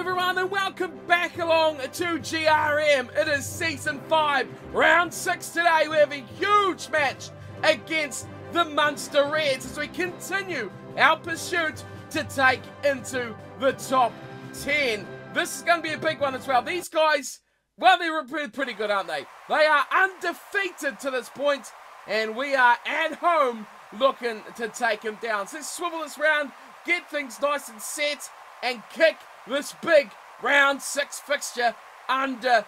everyone and welcome back along to GRM. It is Season 5, Round 6 today. We have a huge match against the Munster Reds as we continue our pursuit to take into the top 10. This is going to be a big one as well. These guys, well, they're pretty good, aren't they? They are undefeated to this point, and we are at home looking to take them down. So let's swivel this round, get things nice and set, and kick this big round 6 fixture underway.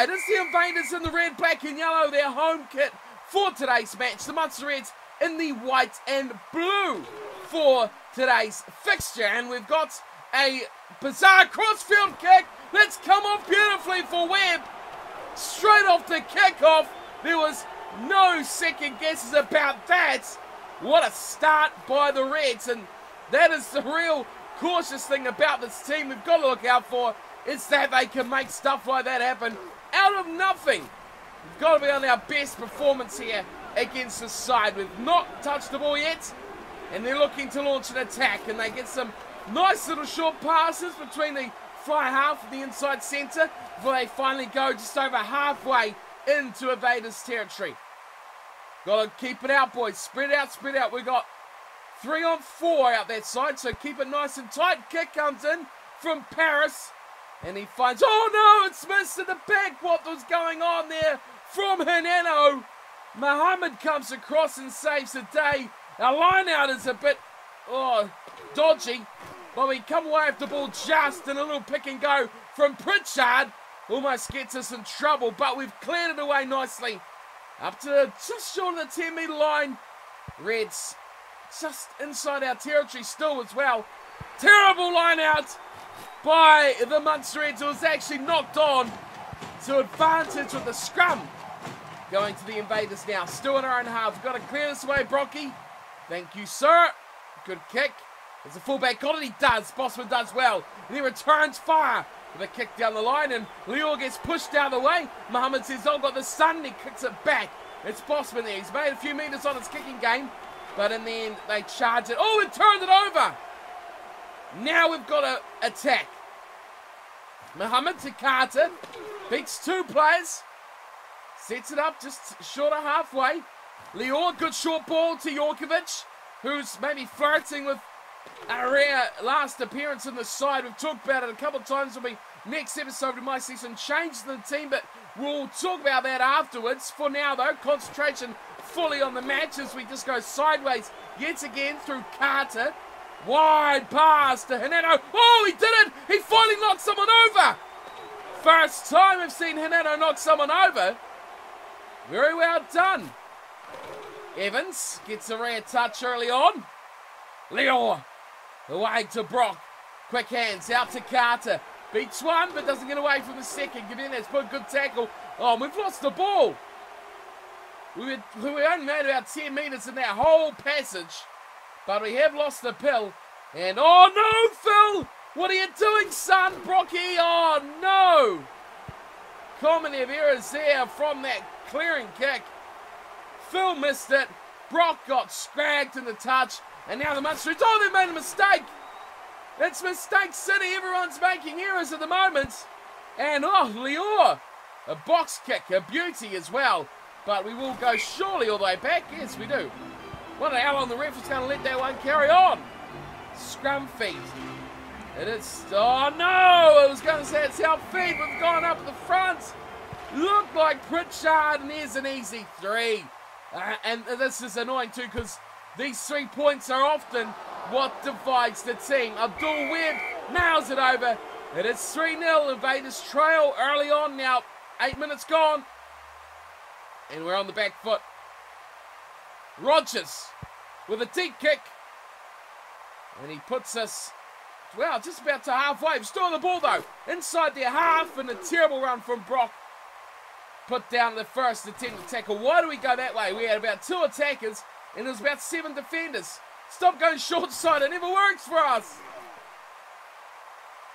It is the Invaders in the red, black and yellow, their home kit for today's match. The Munster Reds in the white and blue for today's fixture. And we've got a bizarre crossfield kick that's come off beautifully for Webb. Straight off the kickoff. There was no second guesses about that. What a start by the Reds, and that is the real cautious thing about this team we've got to look out for, is that they can make stuff like that happen out of nothing. We've got to be on our best performance here against this side. We've not touched the ball yet, and they're looking to launch an attack, and they get some nice little short passes between the fly half and the inside centre before they finally go just over halfway into Invaders territory. Got to keep it out, boys. Spread out, spread out. We've got 3 on 4 out that side, so keep it nice and tight. Kick comes in from Paris, and he finds, oh no, it's missed at the back. What was going on there from Hineno? Mohammed comes across and saves the day. Our line out is a bit, dodgy, but we come away with the ball just, and a little pick and go from Pritchard almost gets us in trouble, but we've cleared it away nicely. Up to just short of the 10-metre line. Reds just inside our territory still as well. Terrible line out by the Munster Reds, who was actually knocked on to advantage with the scrum. Going to the Invaders now, still in our own half. We've got to clear this away, Brocky. Thank you, sir. Good kick. As a fullback got it, he does. Bosman does well. And he returns fire with a kick down the line, and Leo gets pushed out of the way. Mohammed says, I've got the sun, and he kicks it back. It's Bosman there. He's made a few metres on his kicking game, but in the end, they charge it. Oh, it turned it over. Now we've got to attack. Mohammed to Carter. Beats 2 players. Sets it up just short of halfway. Leo, good short ball to Jorkovic, who's maybe flirting with a rare last appearance in the side. We've talked about it a couple of times. It'll be next episode. We might see some changes in the team, but we'll talk about that afterwards. For now, though, concentration fully on the match as we just go sideways yet again through Carter. Wide pass to Hineno. Oh, he did it! He finally knocked someone over! First time we've seen Hineno knock someone over. Very well done. Evans gets a rare touch early on. Leo away to Brock. Quick hands out to Carter. Beats one, but doesn't get away from the second. Gimenez put a good tackle. Oh, we've lost the ball. We only made about 10 metres in that whole passage, but we have lost the pill. And oh no, Phil! What are you doing, son? Brocky, oh no! Common errors there from that clearing kick. Phil missed it. Brock got scragged in the touch, and now the Munster Reds, oh, they made a mistake. It's mistake city. Everyone's making errors at the moment. And oh, Leo, a box kick, a beauty as well. But we will go surely all the way back. Yes, we do. What the hell on the ref is going to let that one carry on? Scrum feet. It is. Oh no! I was going to say it's our feet. We've gone up the front. Looked like Pritchard, and here's an easy 3. And this is annoying too, because these 3 points are often what divides the team. Abdul Webb nails it over. It is 3-0. Invaders trail early on now. 8 minutes gone. And we're on the back foot. Rogers with a deep kick. And he puts us, well, just about to halfway. We've still on the ball though. Inside their half, and a terrible run from Brock. Put down the first attempt to tackle. Why do we go that way? We had about 2 attackers, and there was about 7 defenders. Stop going short side. It never works for us.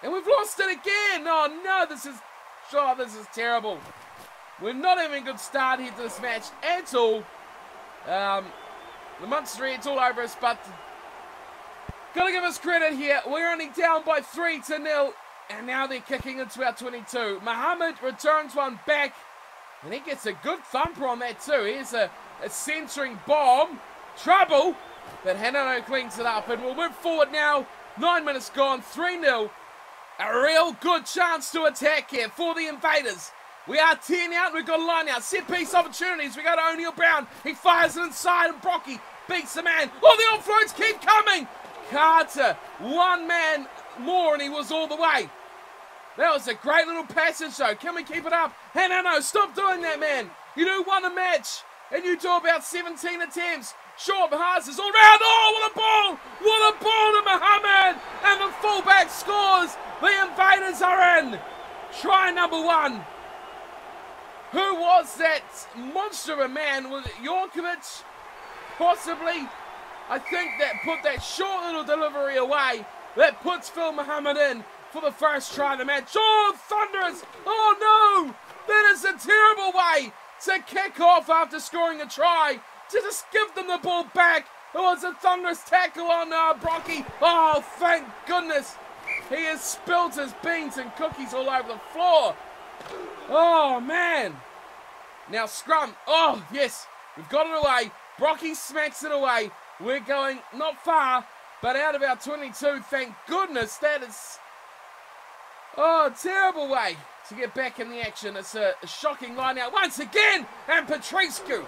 And we've lost it again. Oh no, this is terrible. We're not having a good start here to this match at all. The Munster Reds all over us, but gotta give us credit here. We're only down by 3-0. And now they're kicking into our 22. Mohammed returns one back. And he gets a good thumper on that too. Here's a centering bomb. Trouble. But Hanano cleans it up. And we'll move forward now. 9 minutes gone. 3-0. A real good chance to attack here for the Invaders. We are 10 out. We've got a line out. Set piece opportunities. We go to O'Neill Brown. He fires it inside. And Brocky beats the man. Oh, the offloads keep coming. Carter. One man more and he was all the way. That was a great little passage though. Can we keep it up? Hanano, stop doing that, man. You do one a match and you do about 17 attempts. Short passes all round. Oh, what a ball! What a ball to Mohammed! And the fullback scores. The Invaders are in. Try number 1. Who was that monster of a man? Was it Yorkovich? Possibly. I think that put that short little delivery away. That puts Phil Mohammed in for the first try of the match. Oh, thunderous! Oh no! That is a terrible way to kick off after scoring a try. To just give them the ball back. It was a thunderous tackle on Brocky. Oh, thank goodness. He has spilled his beans and cookies all over the floor. Oh, man. Now scrum. Oh, yes. We've got it away. Brocky smacks it away. We're going not far, but out of our 22. Thank goodness. That is... oh, terrible way to get back in the action. It's a shocking line out once again. And Petrescu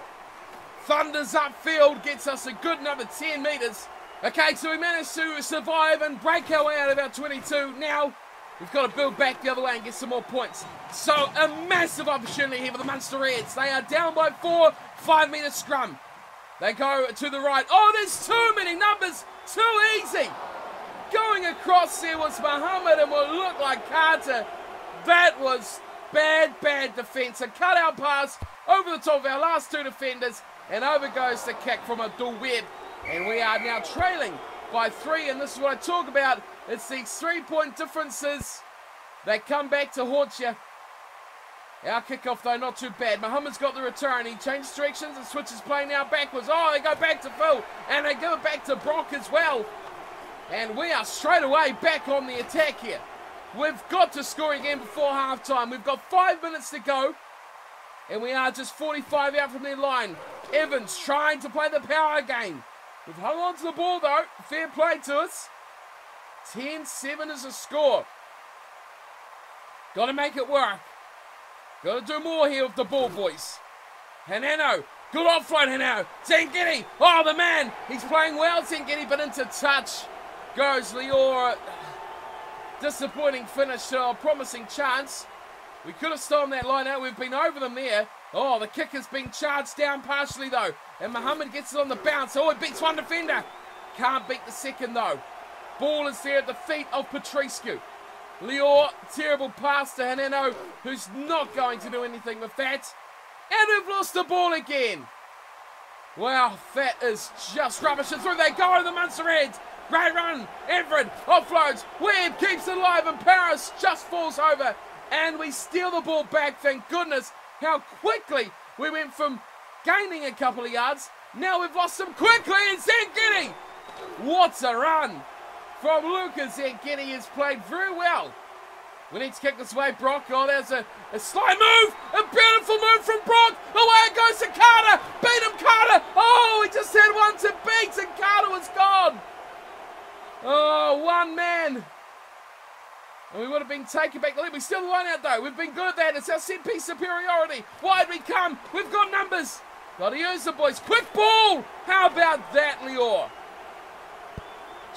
thunders upfield, gets us a good another 10 metres. Okay, so we managed to survive and break our way out of our 22. Now, we've got to build back the other way and get some more points. So, a massive opportunity here for the Munster Reds. They are down by 4, 5 metre scrum. They go to the right. Oh, there's too many numbers. Too easy. Going across there was Mohammed and what looked like Carter. That was bad defence. A cut-out pass over the top of our last 2 defenders. And over goes the kick from Abdul Webb. And we are now trailing by 3. And this is what I talk about. It's these 3-point differences that come back to haunt you. Our kickoff, though, not too bad. Mohammed's got the return. He changes directions and switches play now backwards. Oh, they go back to Phil. And they give it back to Brock as well. And we are straight away back on the attack here. We've got to score again before half-time. We've got 5 minutes to go. And we are just 45 out from their line. Evans trying to play the power game. We've hung on to the ball, though. Fair play to us. 10-7 is a score. Got to make it work. Got to do more here with the ball, boys. Hanano. Good offload, Hanano. Zangini. Oh, the man. He's playing well, Zangini, but into touch goes Lior. Disappointing finish to a promising chance. We could have stolen that line out. We've been over them there. Oh, the kick has been charged down partially, though. And Mohammed gets it on the bounce. Oh, he beats one defender. Can't beat the second, though. Ball is there at the feet of Petrescu. Lior, terrible pass to Hanano, who's not going to do anything with that. And we've lost the ball again. Wow, that is just rubbish. And through they go, the Munster Reds. Great run. Everett offloads. Webb keeps it alive, and Paris just falls over. And we steal the ball back, thank goodness. How quickly we went from gaining a couple of yards. Now we've lost them quickly, and Zangini. What a run from Lucas. Zangini has played very well. We need to kick this way, Brock. Oh, there's a slight move. A beautiful move from Brock. Away it goes to Carter. Beat him, Carter. Oh, he just had one to beat, and Carter was gone. Oh, one man. And we would have been taken back the lead. We still the line out, though. We've been good at that. It's our set-piece superiority. Wide we come. We've got numbers. Got to use the boys. Quick ball. How about that, Lior?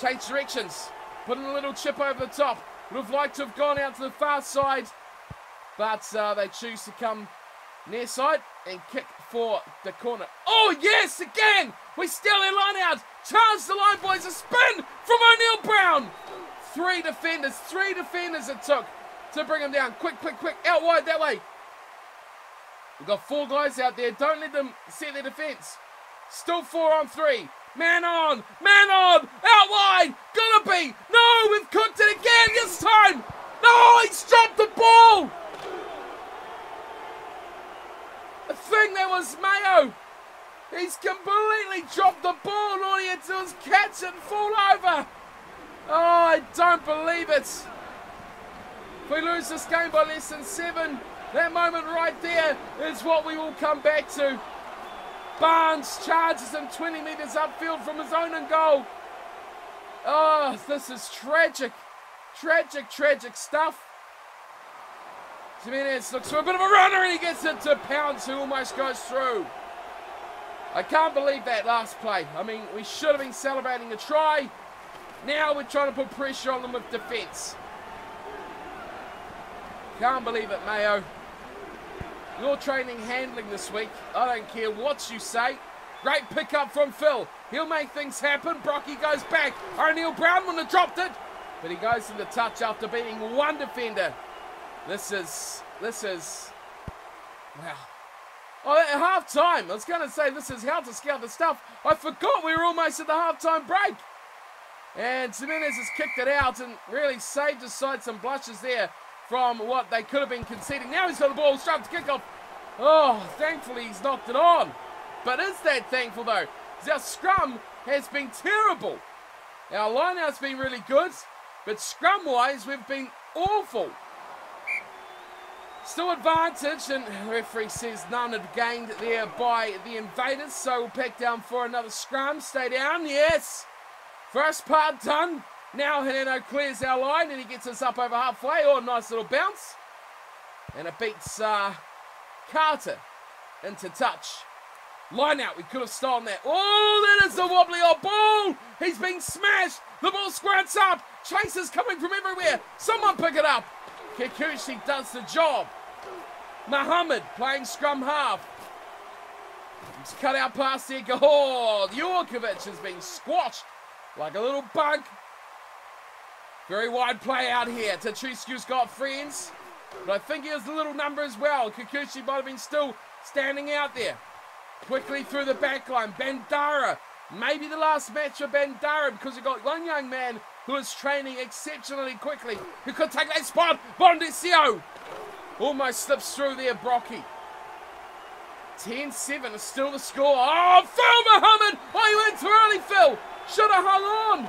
Change directions. Putting a little chip over the top. Would have liked to have gone out to the far side. But they choose to come near side and kick for the corner. Oh, yes, again. We steal their line out. Charge the line, boys. A spin from O'Neill Brown. 3 defenders it took to bring him down. Quick. Out wide that way. We've got 4 guys out there. Don't let them set their defence. Still 4 on 3. Man on. Out wide. Gotta be. No, we've cooked it again this time. No, he's dropped the ball. I think that was Mayo. He's completely dropped the ball. All he had to do was catch it and fall over. Oh, I don't believe it. If we lose this game by less than 7, that moment right there is what we will come back to. Barnes charges him 20 metres upfield from his own and goal. Oh, this is tragic. Tragic stuff. Jimenez looks for a bit of a runner and he gets it to Pounds, who almost goes through. I can't believe that last play. I mean, we should have been celebrating a try. Now we're trying to put pressure on them with defence. Can't believe it, Mayo. You're training handling this week. I don't care what you say. Great pickup from Phil. He'll make things happen. Brocky goes back. O'Neill Brown wouldn't have dropped it. But he goes in the touch after beating one defender. This is... Wow. Oh, at half-time. I was going to say this is how to scout the stuff. I forgot we were almost at the half-time break. And Jimenez has kicked it out and really saved his side some blushes there from what they could have been conceding. Now he's got the ball straight to kick-off. Oh, thankfully he's knocked it on. But is that thankful, though? Because our scrum has been terrible. Our line-out's been really good, but scrum-wise, we've been awful. Still advantage, and the referee says none had gained there by the Invaders, so we'll pick down for another scrum. Stay down, yes. First part done. Now Hineno clears our line, and he gets us up over halfway. Oh, nice little bounce. And it beats Carter into touch. Line out, we could have stolen that. Oh, that is a wobbly old ball. He's been smashed. The ball squirts up. Chasers coming from everywhere. Someone pick it up. Kikuchi does the job. Muhammad playing scrum half. He's cut out past there. Oh, Jurkovic has been squashed like a little bug. Very wide play out here. Tatrisku's got friends, but I think he has a little number as well. Kikuchi might have been still standing out there. Quickly through the back line. Bandara. Maybe the last match for Bandara, because we've got one young man who is training exceptionally quickly, who could take that spot. Bondesio almost slips through there, Brocky. 10-7 is still the score. Oh, Phil Muhammad! Oh, he went too early, Phil. Should have hung on.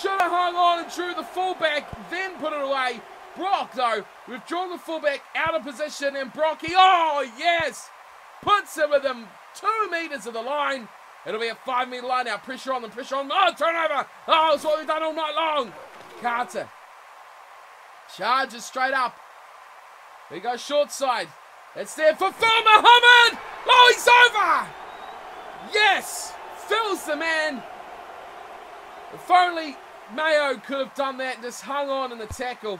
Should have hung on and drew the fullback, then put it away. Brock, though, we've drawn the fullback out of position, and Brocky, oh, yes, puts it within 2 metres of the line. It'll be a 5-metre line now. Pressure on them, pressure on them. Oh, turnover. Oh, it's what we've done all night long. Carter charges straight up. He goes short side. It's there for Phil Muhammad. Oh, he's over. Yes, Phil's the man. If only Mayo could have done that and just hung on in the tackle.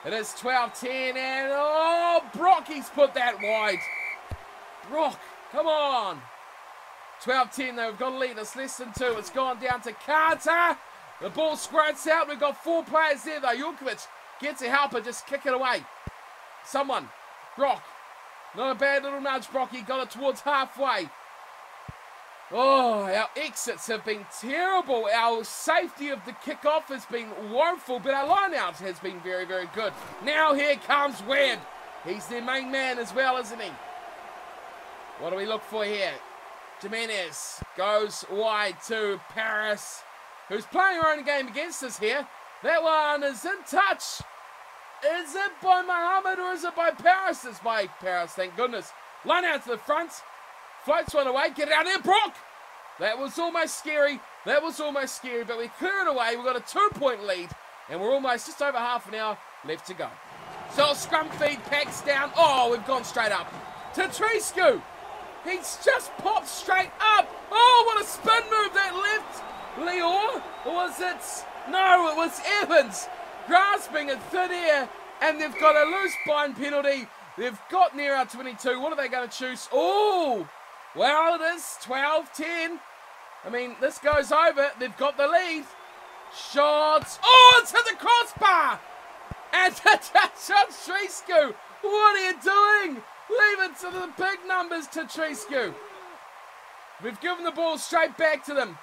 It is 12-10, and oh, Brocky's put that wide. Brock, come on. 12-10 though, we've got to lead us less than 2. It's gone down to Carter. The ball squirts out. We've got 4 players there though. Jurkovic gets a helper, just kick it away. Someone. Brock. Not a bad little nudge, Brocky. Got it towards halfway. Oh, our exits have been terrible. Our safety of the kickoff has been woeful, but our line-out has been very, very good. Now here comes Webb. He's their main man as well, isn't he? What do we look for here? Jimenez goes wide to Paris, who's playing her own game against us here. That one is in touch. Is it by Muhammad or is it by Paris? It's by Paris, thank goodness. Line out to the front. Floats one away. Get it out there, Brock. That was almost scary. That was almost scary, but we clear it away. We've got a 2-point lead, and we're almost just over half an hour left to go. So scrum feed packs down. Oh, we've gone straight up. Tatrisku. He's just popped straight up. Oh, what a spin move that left. Leor? Or was it? No, it was Evans. Grasping at thin air, and they've got a loose bind penalty. They've got near our 22. What are they going to choose? Oh, well, it is 12-10. I mean, this goes over. They've got the lead. Shots. Oh, it's hit the crossbar. And Tatrisku, what are you doing? Leave it to the big numbers, Tatrisku. We've given the ball straight back to them.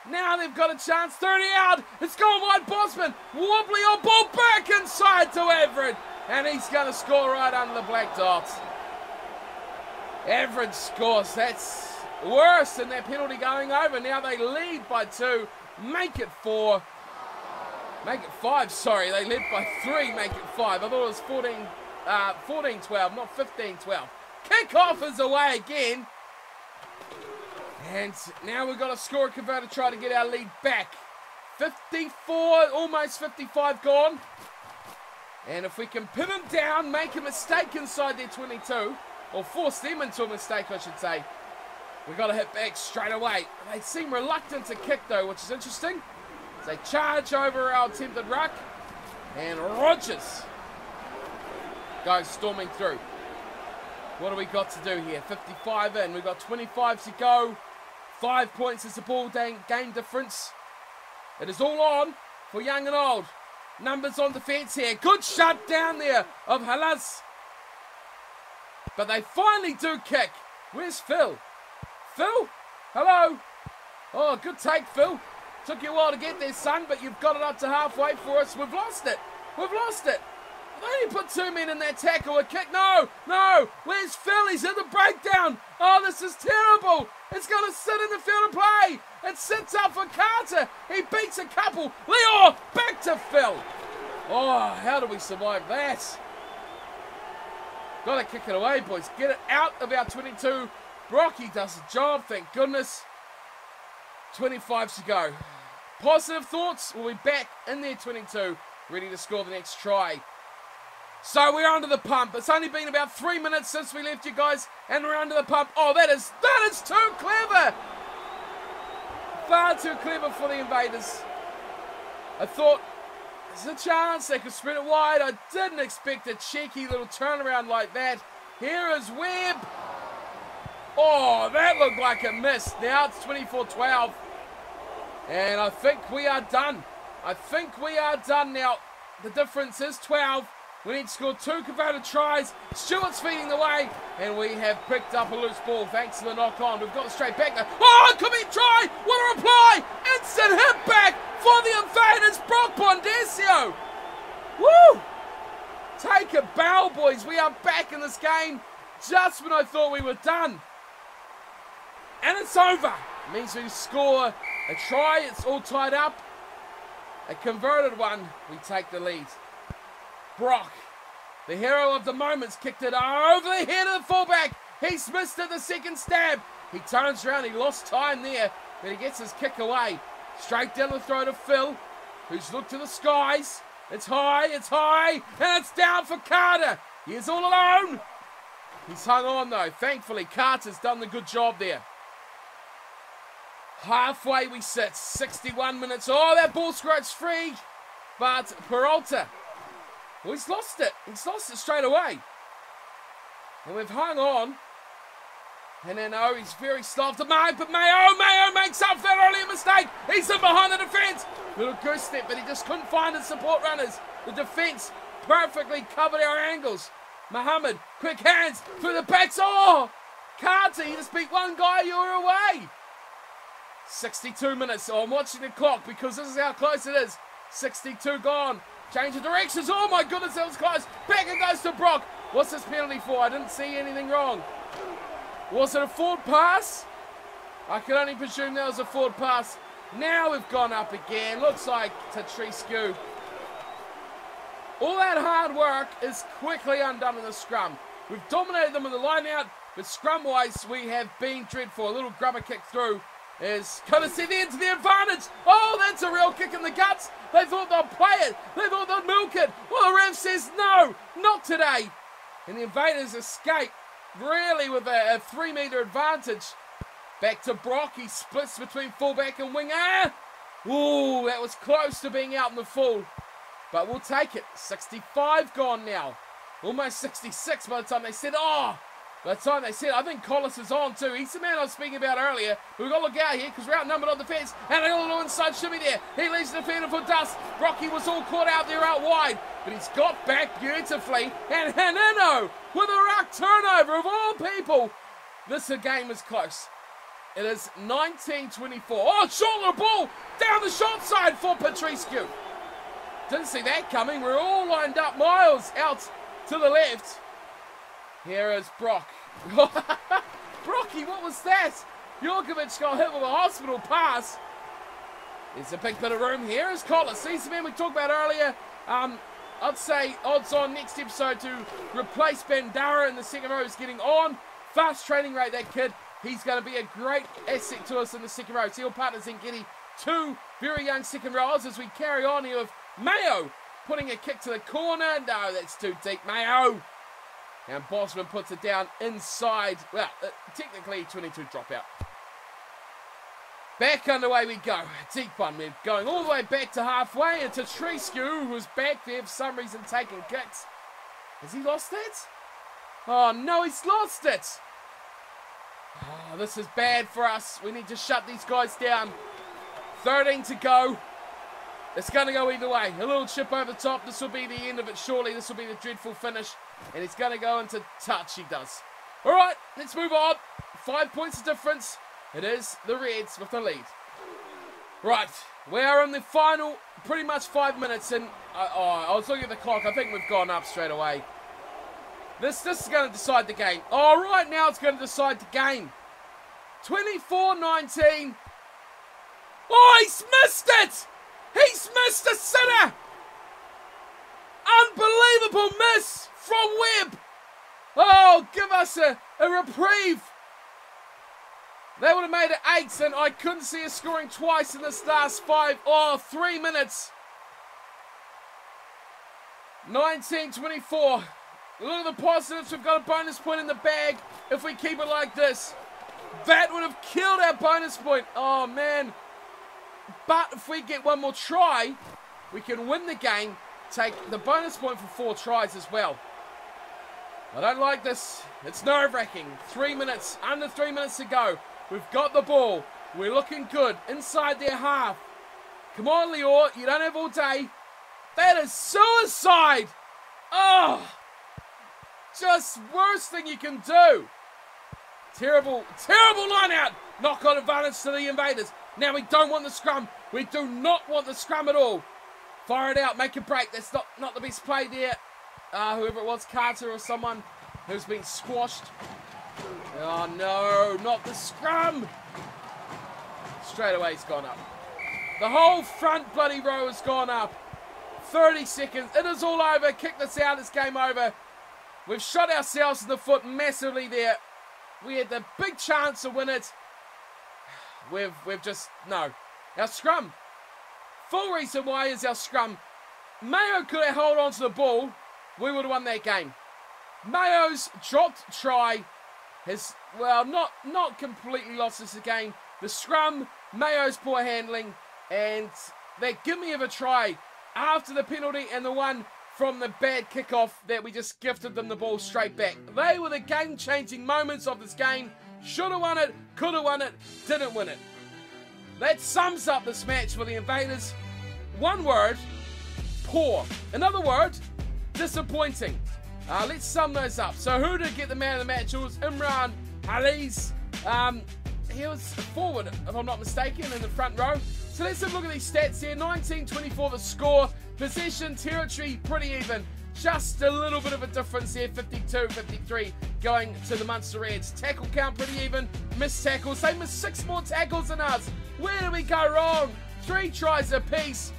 Now they've got a chance. 30 out. It's gone wide. Bosman. Wobbly on ball back inside to Everett. And he's going to score right under the black dots. Everett scores. That's worse than their penalty going over. Now they lead by 2. Make it 4. Make it 5, sorry. They led by 3, make it 5. I thought it was 14-12, not 15-12. Kick-off is away again. And now we've got a score converter to try to get our lead back. 54, almost 55 gone. And if we can pin them down, make a mistake inside their 22, or force them into a mistake, I should say, we've got to hit back straight away. They seem reluctant to kick, though, which is interesting. As they charge over our attempted ruck. And Rogers goes storming through. What do we got to do here? 55 in. We've got 25 to go. 5 points is the ball game difference. It is all on for young and old. Numbers on defence here. Good shut down there of Halas. But they finally do kick. Where's Phil? Phil? Hello? Oh, good take, Phil. Took you a while to get there, son, but you've got it up to halfway for us. We've lost it. We've lost it. They only put 2 men in that tackle. A kick. No, no. Where's Phil? He's in the breakdown. Oh, this is terrible. It's going to sit in the field of play. It sits up for Carter. He beats a couple. Leo, back to Phil. Oh, how do we survive that? Got to kick it away, boys. Get it out of our 22. Brocky does the job, thank goodness. 25 to go. Positive thoughts. We'll be back in their 22, ready to score the next try. So we're under the pump. It's only been about 3 minutes since we left, you guys, and we're under the pump. Oh, that is too clever. Far too clever for the Invaders. I thought there's a chance they could spread it wide. I didn't expect a cheeky little turnaround like that. Here is Webb. Oh, that looked like a miss. Now it's 24-12. And I think we are done. I think we are done now. The difference is 12. We need to score 2 converted tries. Stewart's feeding the way. And we have picked up a loose ball thanks to the knock-on. We've got it straight back there. Oh, it could be a try. What a reply. Instant hit back for the Invaders. Brock Bondesio. Woo! Take a bow, boys. We are back in this game just when I thought we were done. And it's over. It means we score a try. It's all tied up. A converted one. We take the lead. Brock, the hero of the moments, kicked it over the head of the fullback. He's missed it the second stab. He turns around. He lost time there, but he gets his kick away. Straight down the throat of Phil, who's looked to the skies. It's high, and it's down for Carter. He is all alone. He's hung on, though. Thankfully, Carter's done the good job there. Halfway we sit, 61 minutes. Oh, that ball squirts free, but Peralta, well, he's lost it. He's lost it straight away. And we've hung on. And then, oh, he's very slow to mark, but Mayo makes up for that earlier mistake. He's in behind the defence. Little goose step, but he just couldn't find his support runners. The defence perfectly covered our angles. Muhammad, quick hands through the backs. Oh, Carter, he just beat one guy, you were away. 62 minutes. Oh, I'm watching the clock because this is how close it is. 62 gone. Change of directions. Oh my goodness, that was close. Back it goes to Brock. What's this penalty for? I didn't see anything wrong. Was it a forward pass? I can only presume that was a forward pass. Now we've gone up again. Looks like Tatriscu. All that hard work is quickly undone in the scrum. We've dominated them in the line out, but scrum-wise, we have been dreadful. A little grubber kick through is going to see the end to the advantage. Oh, that's a real kick in the guts. They thought they'd play it. They thought they'd milk it. Well, the ref says no, not today. And the Invaders escape really with a 3-metre advantage. Back to Brock. He splits between fullback and winger. Ooh, that was close to being out in the full. But we'll take it. 65 gone now. Almost 66 by the time they said, oh. By the time they said, I think Collis is on too. He's the man I was speaking about earlier. But we've got to look out here because we're outnumbered on defence. And a little inside shimmy there. He leaves the defender for dust. Rocky was all caught out there out wide. But he's got back beautifully. And Haneno with a ruck turnover of all people. This game is close. It is 19-24. Oh, short little ball down the short side for Patriscu. Didn't see that coming. We're all lined up. Miles out to the left. Here is Brock. Brocky, what was that? Jorkovic got hit with a hospital pass. There's a big bit of room here as Collis sees the man we talked about earlier. I'd say odds on next episode to replace Bandara in the second row is getting on. Fast training rate, that kid. He's going to be a great asset to us in the second row. Seal partners in Giddy. Two very young second rowers as we carry on here with Mayo putting a kick to the corner. No, that's too deep, Mayo. And Bosman puts it down inside. Well, technically 22 dropout. Back underway we go. Deep one. We're going all the way back to halfway into Trescu, who was back there for some reason taking kicks. Has he lost it? Oh, no, he's lost it. Oh, this is bad for us. We need to shut these guys down. 13 to go. It's going to go either way. A little chip over the top. This will be the end of it, surely. This will be the dreadful finish. And it's going to go into touch. He does. All right, let's move on. 5 points of difference. It is the Reds with the lead. Right, we are in the final, pretty much 5 minutes. And I was looking at the clock. I think we've gone up straight away. This is going to decide the game. Oh, right now it's going to decide the game. 24-19. Oh, he's missed it! He's missed a sitter! Unbelievable miss from Webb. Oh, give us a reprieve. They would have made it 8, and I couldn't see us scoring twice in this last 3 minutes. 19-24. Look at the positives. We've got a bonus point in the bag if we keep it like this. That would have killed our bonus point. Oh, man. But if we get one more try, we can win the game, take the bonus point for 4 tries as well. I don't like this. It's nerve-wracking. 3 minutes, under 3 minutes to go. We've got the ball. We're looking good inside their half. Come on, Lior. You don't have all day. That is suicide. Oh, just worst thing you can do. Terrible, terrible line out. Knock on advantage to the Invaders. Now we don't want the scrum. We do not want the scrum at all. Fire it out. Make a break. That's not the best play there. Whoever it was, Carter or someone who's been squashed. Oh, no. Not the scrum. Straight away he's gone up. The whole front bloody row has gone up. 30 seconds. It is all over. Kick this out. It's game over. We've shot ourselves in the foot massively there. We had the big chance to win it. We've just, no. Our scrum. Full reason why is our scrum. Mayo could have held on to the ball. We would have won that game. Mayo's dropped try has, well, not completely lost us the game. The scrum, Mayo's poor handling, and that give me of a try after the penalty and the one from the bad kickoff that we just gifted them the ball straight back. They were the game-changing moments of this game. Should have won it, could have won it, didn't win it. That sums up this match for the Invaders. One word, poor. Another word, disappointing. Let's sum those up. So who did get the man of the match? It was Imran Ali's. He was forward, if I'm not mistaken, in the front row. So let's have a look at these stats here. 19-24 the score. Possession, territory, pretty even. Just a little bit of a difference here. 52-53 going to the Munster Reds. Tackle count pretty even. Missed tackles. They missed 6 more tackles than us. Where did we go wrong? 3 tries apiece.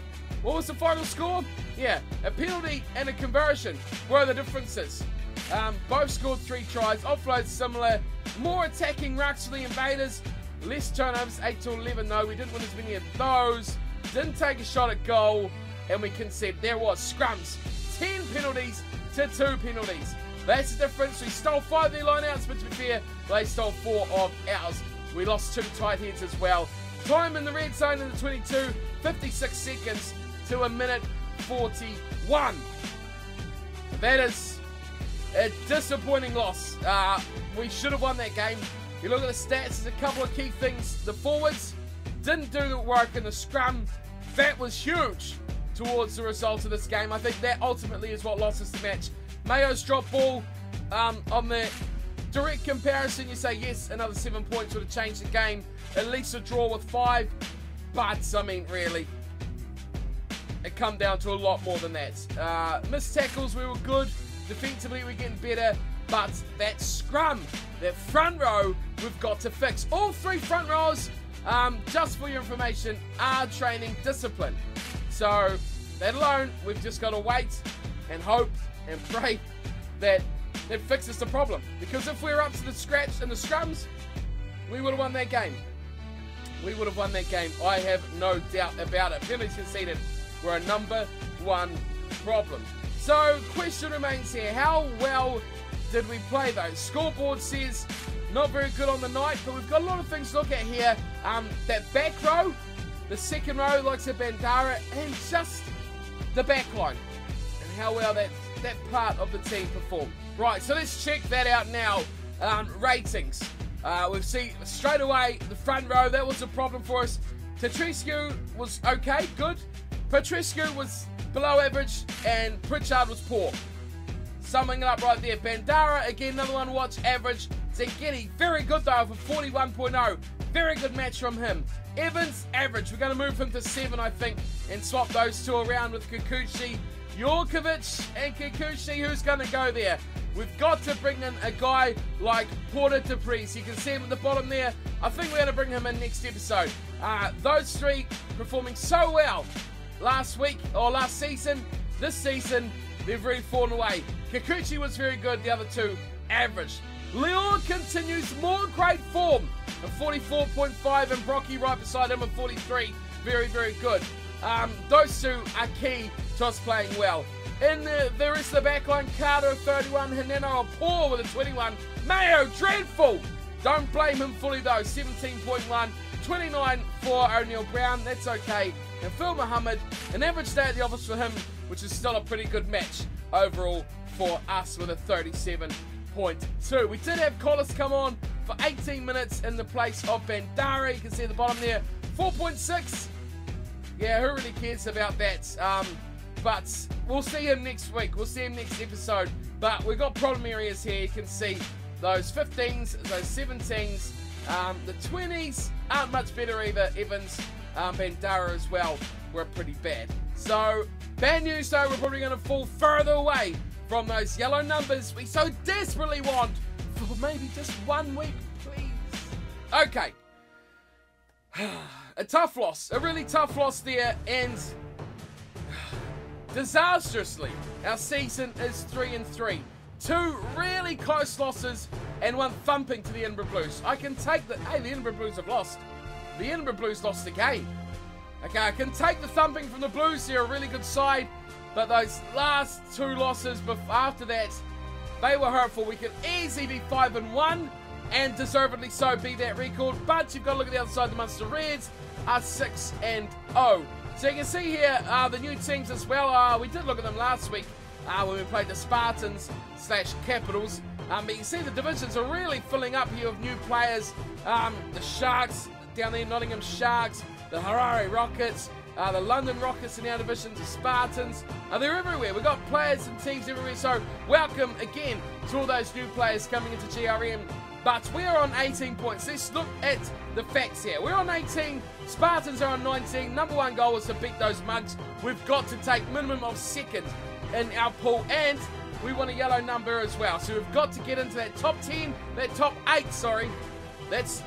What was the final score? Yeah, a penalty and a conversion were the differences. Both scored 3 tries. Offloads similar. More attacking rucks for the Invaders. Less turnovers, 8-11 though. We didn't win as many of those. Didn't take a shot at goal. And we conceded. There was scrums. 10 penalties to 2 penalties. That's the difference. We stole 5 of their lineouts, but to be fair, they stole 4 of ours. We lost 2 tight heads as well. Time in the red zone in the 22, 56 seconds to a minute 41. That is a disappointing loss. We should have won that game. You look at the stats, there's a couple of key things. The forwards didn't do the work in the scrum. That was huge towards the result of this game. I think that ultimately is what lost us the match. Mayo's drop ball, on the direct comparison, you say yes, another 7 points would have changed the game. At least a draw with 5. But, I mean, really, it come down to a lot more than that. Missed tackles, we were good. Defensively, we're getting better. But that scrum, that front row, we've got to fix. All 3 front rows just for your information, are training discipline. So that alone, we've just got to wait and hope and pray that it fixes the problem. Because if we're up to the scratch in the scrums, we would have won that game. We would have won that game. I have no doubt about it. Penalties conceded were a number one problem. So, question remains here. How well did we play though? Scoreboard says not very good on the night, but we've got a lot of things to look at here. That back row, the second row, likes of Bandara, and just the back line. And how well that part of the team performed. Right, so let's check that out now. Ratings. We've seen straight away the front row, that was a problem for us. Tatrescu was okay, good. Petrescu was below average, and Pritchard was poor. Summing it up right there. Bandara, again, another one watch, average. Zengeti, very good though for 41.0. Very good match from him. Evans, average. We're going to move him to 7, I think, and swap those two around with Kikuchi. Jorkovic and Kikuchi, who's going to go there? We've got to bring in a guy like Porter Dupreez. You can see him at the bottom there. I think we're going to bring him in next episode. Those three performing so well last week, or last season. This season, they've really fallen away. Kikuchi was very good, the other two, average. Leon continues more great form of 44.5, and Brocky right beside him at 43. Very, very good. Those two are key to us playing well. In the rest of the backline, Carter 31, Hineno poor with a 21. Mayo, dreadful! Don't blame him fully though, 17.1. 29 for O'Neil Brown, that's okay. And Phil Muhammad, an average day at the office for him, which is still a pretty good match overall for us with a 37.2. We did have Collis come on for 18 minutes in the place of Bandara. You can see at the bottom there, 4.6. Yeah, who really cares about that? But we'll see him next week. We'll see him next episode. But we've got problem areas here. You can see those 15s, those 17s. The 20s aren't much better either. Evans, Bandara as well were pretty bad. So, bad news though, we're probably going to fall further away from those yellow numbers we so desperately want for maybe just 1 week, please. Okay. A tough loss. A really tough loss there, and disastrously, our season is 3-3. 2 really close losses and 1 thumping to the Edinburgh Blues. I can take the... Hey, the Edinburgh Blues have lost. The Edinburgh Blues lost the game. Okay, I can take the thumping from the Blues. They're a really good side. But those last 2 losses after that, they were hurtful. We could easily be 5-1 and deservedly so be that record. But you've got to look at the other side. The Munster Reds are 6-0. So you can see here the new teams as well. We did look at them last week when we played the Spartans / Capitals. But you can see the divisions are really filling up here with new players. The Sharks down there, Nottingham Sharks, the Harare Rockets, the London Rockets in our divisions, the Spartans. They're everywhere. We've got players and teams everywhere. So welcome again to all those new players coming into GRM. But we're on 18 points. Let's look at the facts here. We're on 18. Spartans are on 19. Number 1 goal was to beat those mugs. We've got to take minimum of 2nd in our pool. And we want a yellow number as well. So we've got to get into that top 10, that top 8, sorry. That's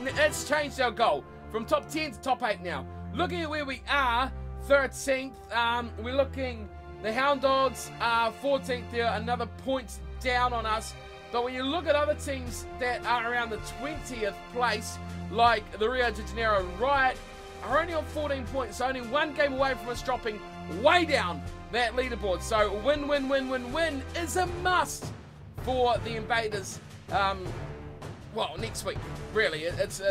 changed our goal. From top 10 to top 8 now. Looking at where we are, 13th. We're looking, the Hound Dogs are 14th there, another point down on us. But when you look at other teams that are around the 20th place, like the Rio de Janeiro Riot, are only on 14 points. So only 1 game away from us dropping way down that leaderboard. So win, win, win, win, win is a must for the Invaders. Well, next week, really. It's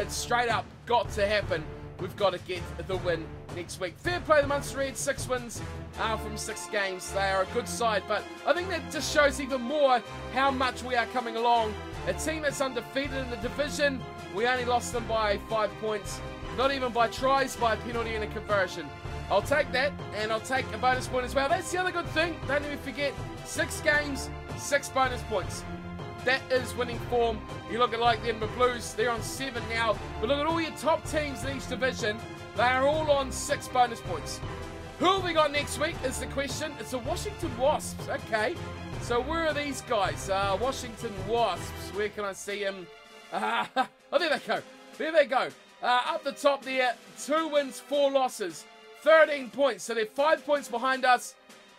straight up got to happen. We've got to get the win next week. Fair play, the Munster Reds, 6 wins from 6 games. They are a good side, but I think that just shows even more how much we are coming along. A team that's undefeated in the division, we only lost them by 5 points. Not even by tries, by a penalty and a conversion. I'll take that, and I'll take a bonus point as well. That's the other good thing. Don't let me forget, 6 games, 6 bonus points. That is winning form. You look at like the Edinburgh Blues, they're on 7 now. But look at all your top teams in each division. They are all on 6 bonus points. Who have we got next week is the question. It's the Washington Wasps. Okay. So where are these guys? Washington Wasps. Where can I see them? Oh, there they go. There they go. Up the top there, 2 wins, 4 losses, 13 points. So they're 5 points behind us.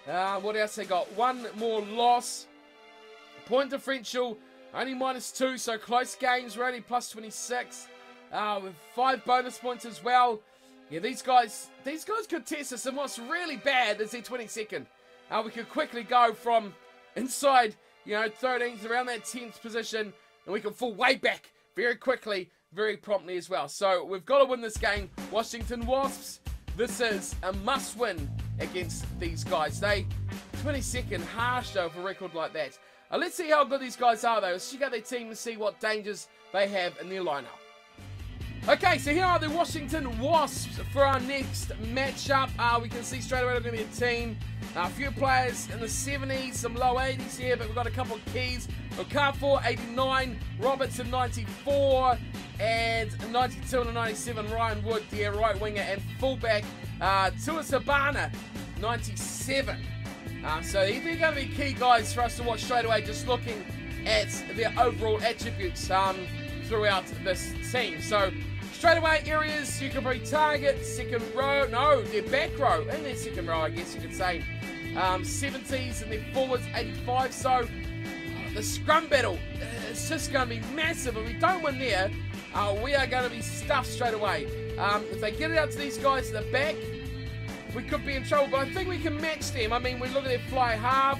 What else they got? 1 more loss. Point differential, only -2, so close games. We're only plus 26. With 5 bonus points as well. Yeah, these guys could test us. And what's really bad is they're 22nd. We could quickly go from inside, 13th, around that 10th position, and we can fall way back very quickly, very promptly as well. So we've got to win this game. Washington Wasps, this is a must-win against these guys. They 22nd, harsh though for a record like that. Let's see how good these guys are though. Let's check out their team and see what dangers they have in their lineup. Okay, so here are the Washington Wasps for our next matchup. We can see straight away we're going to be a team. A few players in the 70s, some low 80s here, but we've got a couple of keys. Okafor, 89, Robertson, 94, and 92 and a 97, Ryan Wood, their right winger, and fullback, Tuas Habana, 97. So they're going to be key guys for us to watch straight away, just looking at their overall attributes throughout this team. So straight away, areas you can probably target, second row, no, their back row, and their second row, I guess you could say. 70s and their forwards, 85. So the scrum battle, it's just going to be massive. If we don't win there, we are going to be stuffed straight away. If they get it out to these guys at the back, we could be in trouble, but I think we can match them. I mean, we look at their fly half,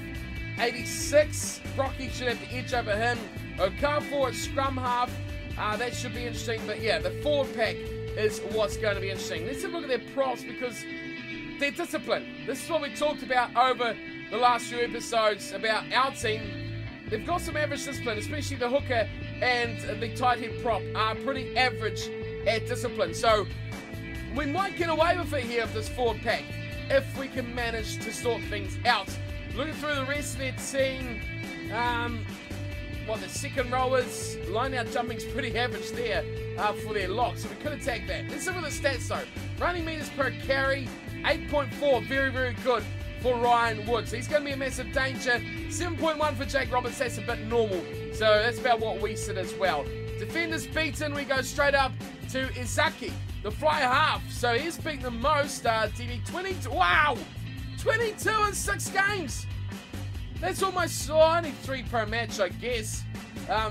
86. Brocky should have the edge over him. Okafor at scrum half. That should be interesting, but yeah, the forward pack is what's going to be interesting. Let's have a look at their props because they're disciplined. This is what we talked about over the last few episodes about our team. They've got some average discipline, especially the hooker and the tight head prop are pretty average at discipline. So we might get away with it here with this forward pack if we can manage to sort things out. Looking through the rest of their team, the second rowers, line out jumping's pretty average there for their lock, so we could attack that. Let's look at the stats though. Running meters per carry, 8.4, very, very good for Ryan Wood. So he's going to be a massive danger. 7.1 for Jake Roberts, that's a bit normal. So that's about what we sit as well. Defenders beaten, we go straight up to Izaki, the fly half. So he's beaten the most. DD 20, wow! 22 in 6 games. That's almost only 3 per match, I guess.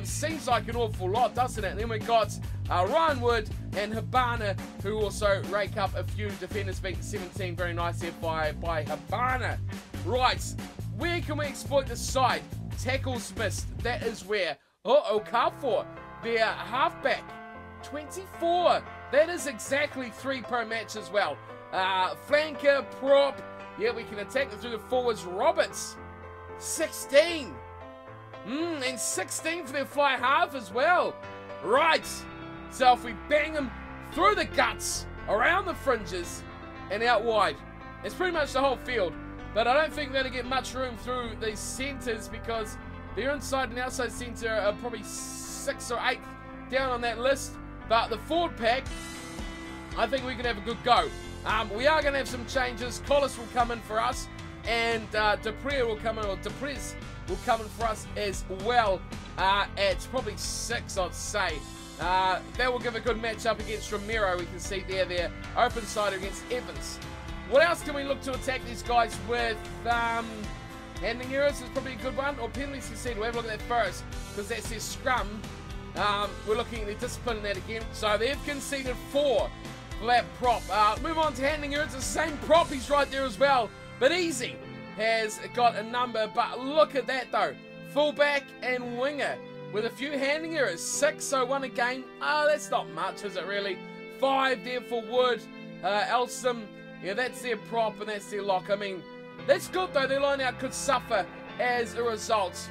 Seems like an awful lot, doesn't it? And then we got Ryan Wood and Habana, who also rake up a few defenders, beating 17. Very nice there by Habana. Right, where can we exploit this side? Tackles missed. That is where. Okafor, their halfback, 24. That is exactly 3 per match as well. Flanker, prop. Yeah, we can attack them through the forwards. Roberts, 16. And 16 for their fly half as well. Right. So if we bang them through the guts, around the fringes, and out wide, it's pretty much the whole field. But I don't think we're going to get much room through these centres because their inside and outside centre are probably 6th or 8th down on that list. But the forward pack, I think we can have a good go. We are going to have some changes. Collis will come in for us. And Duprez will come in, or Duprez will come in for us as well at probably 6, I'd say. That will give a good matchup against Romero. We can see there, open side against Evans. What else can we look to attack these guys with? Handling errors is probably a good one, or penalties conceded. We'll have a look at that first, because that's their scrum. We're looking at the discipline in that again. So they've conceded 4 for that prop. Move on to handling errors. The same prop, he's right there as well. But Easy has got a number, but look at that though. Fullback and winger with a few handling errors. 6, so 1 a game. That's not much, is it really? 5 there for Wood. Elsom, yeah, that's their prop and that's their lock. I mean, that's good though. Their line out could suffer as a result.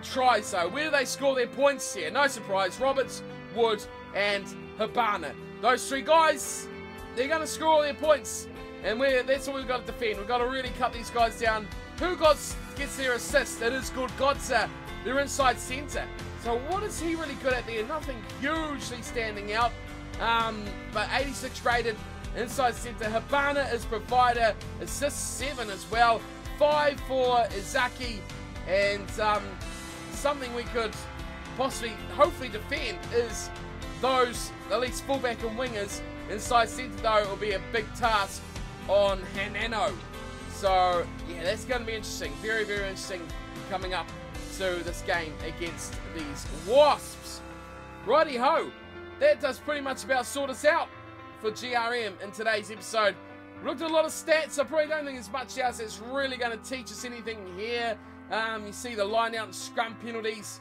Tries though. Where do they score their points here? No surprise. Roberts, Wood, and Habana. Those 3 guys, they're going to score all their points. And that's what we've got to defend. We've got to really cut these guys down. Who gets their assist? It is good. Godza, their inside centre. So what is he really good at there? Nothing hugely standing out. But 86 rated inside centre. Habana is provider. Assist 7 as well. 5 for Izaki. And something we could possibly, hopefully defend is those, at least fullback and wingers, inside centre though, it will be a big task on Hanano. So, yeah, that's going to be interesting. Very, very interesting coming up to this game against these Wasps. Righty-ho. That does pretty much about sort us out for GRM in today's episode. We looked at a lot of stats. I probably don't think there's much else that's really going to teach us anything here. You see the line out and scrum penalties.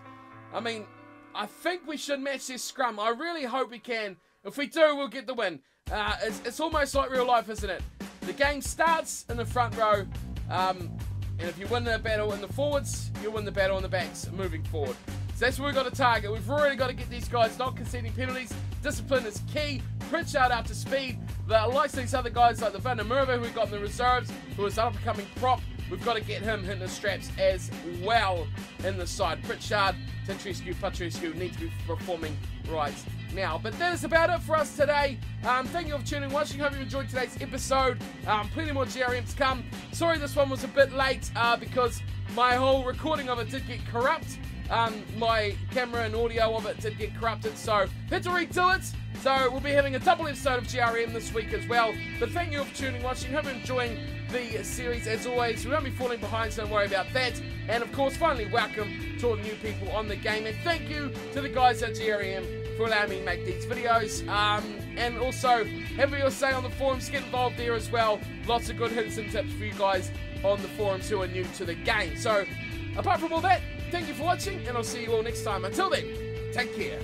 I mean, I think we should match this scrum. I really hope we can. If we do, we'll get the win. It's almost like real life, isn't it? The game starts in the front row, and if you win the battle in the forwards, you'll win the battle in the backs moving forward. So that's what we've got to target. We've really got to get these guys not conceding penalties. Discipline is key. Pritchard up to speed. The likes of these other guys like the Van der Merwe who we've got in the reserves, who is an up-and-coming prop, we've got to get him hitting the straps as well in the side. Pritchard, Tintrescu, Patrescu need to be performing right now. But that is about it for us today. Thank you for tuning and watching. Hope you enjoyed today's episode. Plenty more GRM to come. Sorry this one was a bit late because my whole recording of it did get corrupt. My camera and audio of it did get corrupted, so had to redo it. So we'll be having a double episode of GRM this week as well. But thank you for tuning and watching. Hope you're enjoying the series as always. We won't be falling behind, so don't worry about that. And of course, finally, welcome to all the new people on the game. And thank you to the guys at GRM for allowing me to make these videos. And also, have your say on the forums. Get involved there as well. Lots of good hints and tips for you guys on the forums who are new to the game. So, apart from all that, thank you for watching, and I'll see you all next time. Until then, take care.